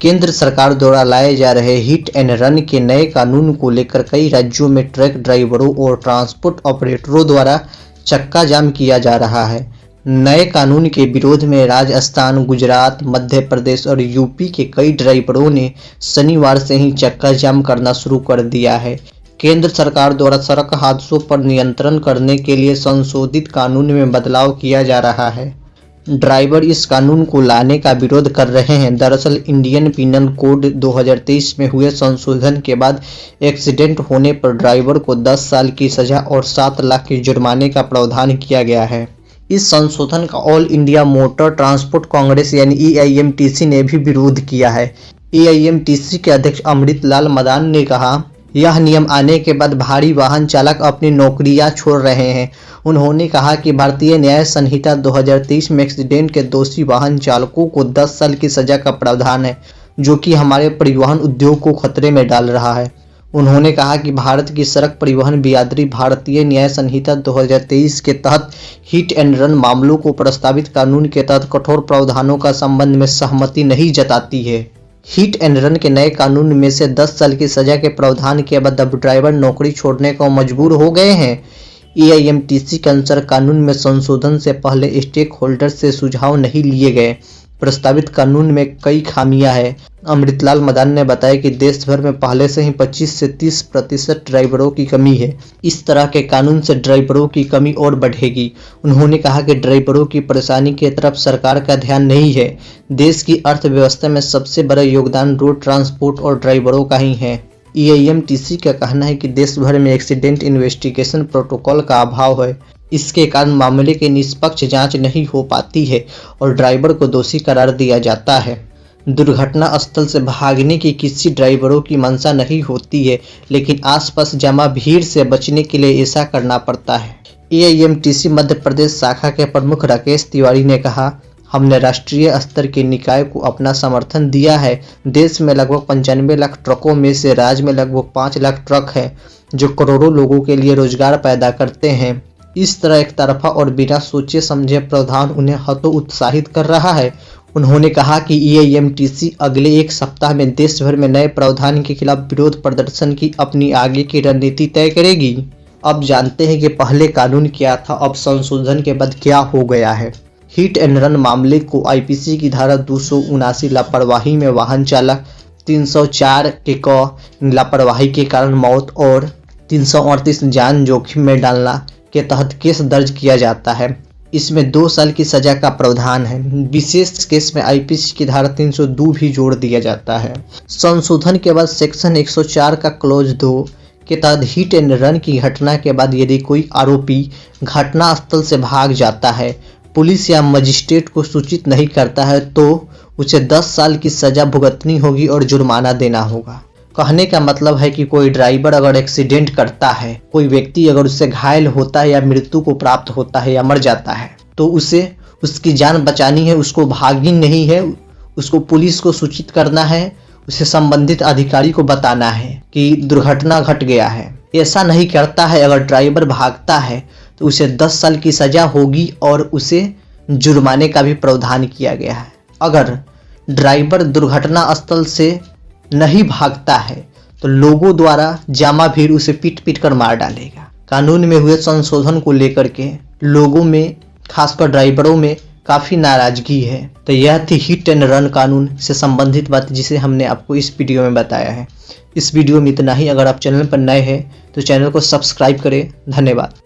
केंद्र सरकार द्वारा लाए जा रहे हिट एंड रन के नए कानून को लेकर कई राज्यों में ट्रक ड्राइवरों और ट्रांसपोर्ट ऑपरेटरों द्वारा चक्का जाम किया जा रहा है। नए कानून के विरोध में राजस्थान, गुजरात, मध्य प्रदेश और यूपी के कई ड्राइवरों ने शनिवार से ही चक्का जाम करना शुरू कर दिया है। केंद्र सरकार द्वारा सड़क हादसों पर नियंत्रण करने के लिए संशोधित कानून में बदलाव किया जा रहा है। ड्राइवर इस कानून को लाने का विरोध कर रहे हैं। दरअसल इंडियन पिनल कोड 2023 में हुए संशोधन के बाद एक्सीडेंट होने पर ड्राइवर को 10 साल की सजा और 7 लाख के जुर्माने का प्रावधान किया गया है। इस संशोधन का all India motor transport Congress यानी EIMTC ने भी विरोध किया है। EIMTC के अध्यक्ष अमृतलाल मदान ने कहा, यह नियम आने के बाद भारी वाहन चालक अपनी नौकरियां छोड़ रहे हैं। उन्होंने कहा कि भारतीय न्याय संहिता 2023 में एक्सीडेंट के दोषी वाहन चालकों को 10 साल की सजा का प्रावधान है, जो कि हमारे परिवहन उद्योग को खतरे में डाल रहा है। उन्होंने कहा कि भारत की सड़क परिवहन बिरादरी भारतीय न्याय संहिता 2023 के तहत हिट एंड रन मामलों को प्रस्तावित कानून के तहत कठोर प्रावधानों का संबंध में सहमति नहीं जताती है। हिट एंड रन के नए कानून में से 10 साल की सजा के प्रावधान के बाद अब ड्राइवर नौकरी छोड़ने को मजबूर हो गए हैं। EIMTC के अनुसार कानून में संशोधन से पहले स्टेक होल्डर से सुझाव नहीं लिए गए। प्रस्तावित कानून में कई खामियां हैं। अमृतलाल मदान ने बताया कि देश भर में पहले से ही 25 से 30% ड्राइवरों की कमी है। इस तरह के कानून से ड्राइवरों की कमी और बढ़ेगी। उन्होंने कहा कि ड्राइवरों की परेशानी की तरफ सरकार का ध्यान नहीं है। देश की अर्थव्यवस्था में सबसे बड़ा योगदान रोड ट्रांसपोर्ट और ड्राइवरों का ही है। EIMTC का कहना है कि देश भर में एक्सीडेंट इन्वेस्टिगेशन प्रोटोकॉल का अभाव है। इसके कारण मामले की निष्पक्ष जांच नहीं हो पाती है और ड्राइवर को दोषी करार दिया जाता है। दुर्घटना स्थल से भागने की किसी ड्राइवरों की मंशा नहीं होती है, लेकिन आसपास जमा भीड़ से बचने के लिए ऐसा करना पड़ता है। EIMTC मध्य प्रदेश शाखा के प्रमुख राकेश तिवारी ने कहा, हमने राष्ट्रीय स्तर के निकाय को अपना समर्थन दिया है। देश में लगभग 95 लाख ट्रकों में से राज्य में लगभग 5 लाख ट्रक हैं, जो करोड़ों लोगों के लिए रोजगार पैदा करते हैं। इस तरह एक तरफा और बिना सोचे समझे प्रावधान उन्हें हतोत्साहित कर रहा है। उन्होंने कहा कि EIMTC अगले 1 सप्ताह में देश भर में नए प्रावधान के खिलाफ विरोध प्रदर्शन की अपनी आगे की रणनीति तय करेगी। अब जानते हैं कि पहले कानून क्या था, अब संशोधन के बाद क्या हो गया है। हिट एंड रन मामले को IPC की धारा 279 लापरवाही में वाहन चालक, 304 के लापरवाही के कारण मौत और 338 जान जोखिम में डालना के तहत केस दर्ज किया जाता है। इसमें 2 साल की सजा का प्रावधान है। विशेष केस में IPC की धारा 302 भी जोड़ दिया जाता है। संशोधन के बाद सेक्शन 104 का क्लॉज 2 के तहत हिट एंड रन की घटना के बाद यदि कोई आरोपी घटना स्थल से भाग जाता है, पुलिस या मजिस्ट्रेट को सूचित नहीं करता है, तो उसे 10 साल की सजा भुगतनी होगी और जुर्माना देना होगा। कहने का मतलब है कि कोई ड्राइवर अगर एक्सीडेंट करता है, कोई व्यक्ति अगर उससे घायल होता है या मृत्यु को प्राप्त होता है या मर जाता है, तो उसे उसकी जान बचानी है, उसको भागनी नहीं है, उसको पुलिस को सूचित करना है, उसे संबंधित अधिकारी को बताना है कि दुर्घटना घट गया है। ऐसा नहीं करता है, अगर ड्राइवर भागता है तो उसे 10 साल की सजा होगी और उसे जुर्माने का भी प्रावधान किया गया है। अगर ड्राइवर दुर्घटना स्थल से नहीं भागता है तो लोगों द्वारा जमा भीड़ उसे पीट पीट कर मार डालेगा। कानून में हुए संशोधन को लेकर के लोगों में, खासकर ड्राइवरों में काफ़ी नाराजगी है। तो यह थी हिट एंड रन कानून से संबंधित बात, जिसे हमने आपको इस वीडियो में बताया है। इस वीडियो में इतना ही। अगर आप चैनल पर नए हैं तो चैनल को सब्सक्राइब करें। धन्यवाद।